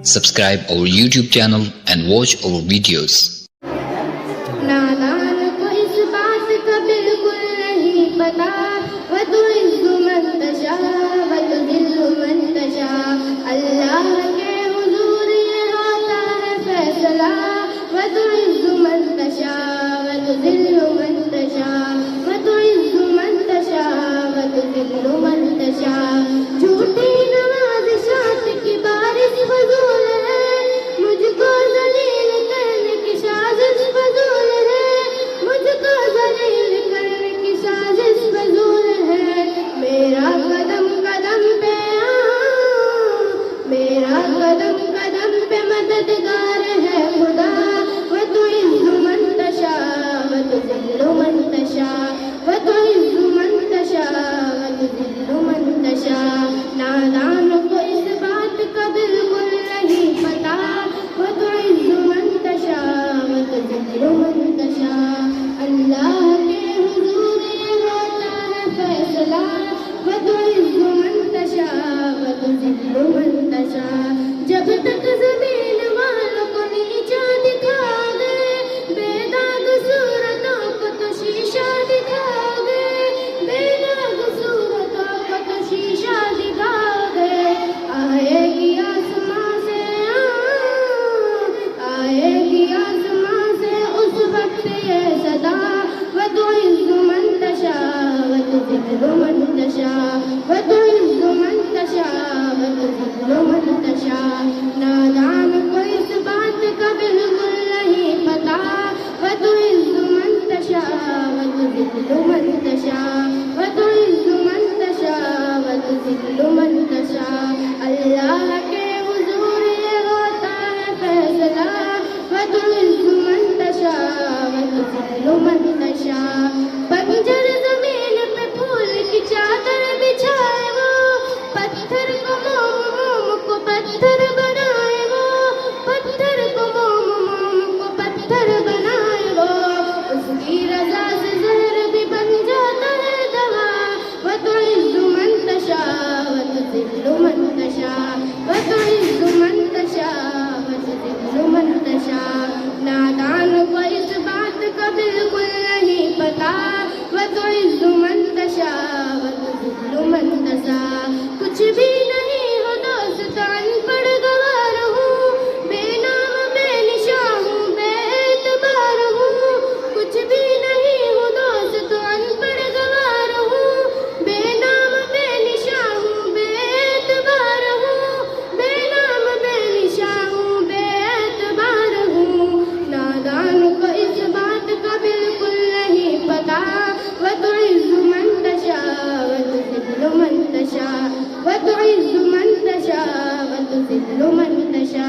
Subscribe our YouTube channel and watch our videos. नादान को इस बात का बिल्कुल नहीं पता वतुइज़्ज़ु मन तशा वतुज़िल्लु मन तशा अल्लाह के हुजूर ये होता है फैसला वतुइज़्ज़ु मन तशा वतुज़िल्लु मन तशा वतुइज़्ज़ु मन तशा वतुज़िल्लु मन तशा झूठी नवाज़िशात की बारिश फजूल है मुझको ज़लील करने की साजिश फजूल है मुझको ज़लील करने की साजिश फजूल है मेरा कदम कदम पे मेरा कदम कदम पे मददगार है खुदा वतुइज़्ज़ु मन तशा वतुज़िल्लु मन तशा वतुइज़्ज़ु मन तशा वतुज़िल्लु मन तशा नादान को इस बात का बिल्कुल नहीं पता वतुइज़्ज़ु मन तशा वतुज़िल्लु मन तशा अल्लाह के हुजूर ये होता है फैसला वतुइज़्ज़ु मन तशा वतुज़िल्लु मन तशा जब तक ज़मीन वालों को नीचा दिखा दे बेदाग सूरतों को तो शीशा दिखा दे बेदाग सूरतों को तो शीशा दिखा दे आएगी आसमां से उस वक्त ये सदा वतुइज़्ज़ु मन तशा वतुज़िल्लु मन तशा वतुइज़्ज़ु मन तशा वतुज़िल्लु मन तशा नादान को इस बात का बिल्कुल नहीं पता वतुइज़्ज़ु मन तशा वतुज़िल्लु मन तशा वतुइज़्ज़ु मन तशा वतुज़िल्लु मन तशा अल्लाह के हुजूर ये होता है फैसला वतुइज़्ज़ु मन तशा वतुज़िल्लु मन तशा बंजर ज़मीन पे फूल की चादर बिछाए वो पत्थर को मोम को पत्थर बनाए वो पत्थर को मोम को पत्थर बनाए वो उसकी रज़ा से ज़हर भी बन जाता है दवा वतुइज़्ज़ु मन तशा वतुज़िल्लु मन तशा वतुइज़्ज़ु मन तशा वतुज़िल्लु मन तशा नादान को इस बात का बिल्कुल नहीं पता वतुइज़्ज़ु मन तशा वतुज़िल्लु मन तशा कुछ भी नहीं हो दोस्त अनपढ़ गवार हूँ बेनाम बेनिशा हूँ बेएतबार हूँ कुछ भी नहीं हो दोस्त अनपढ़ गवार हूँ बेनाम बेनिशा हूँ बेएतबार हूँ बेनाम बेनिशा हूँ बेएतबार हूँ नादान को इस बात का बिल्कुल नहीं पता वतुइज़्ज़ु मन तशा वतुज़िल्लु मन तशा वतुइज़्ज़ु मन तशा वतुज़िल्लु मन तशा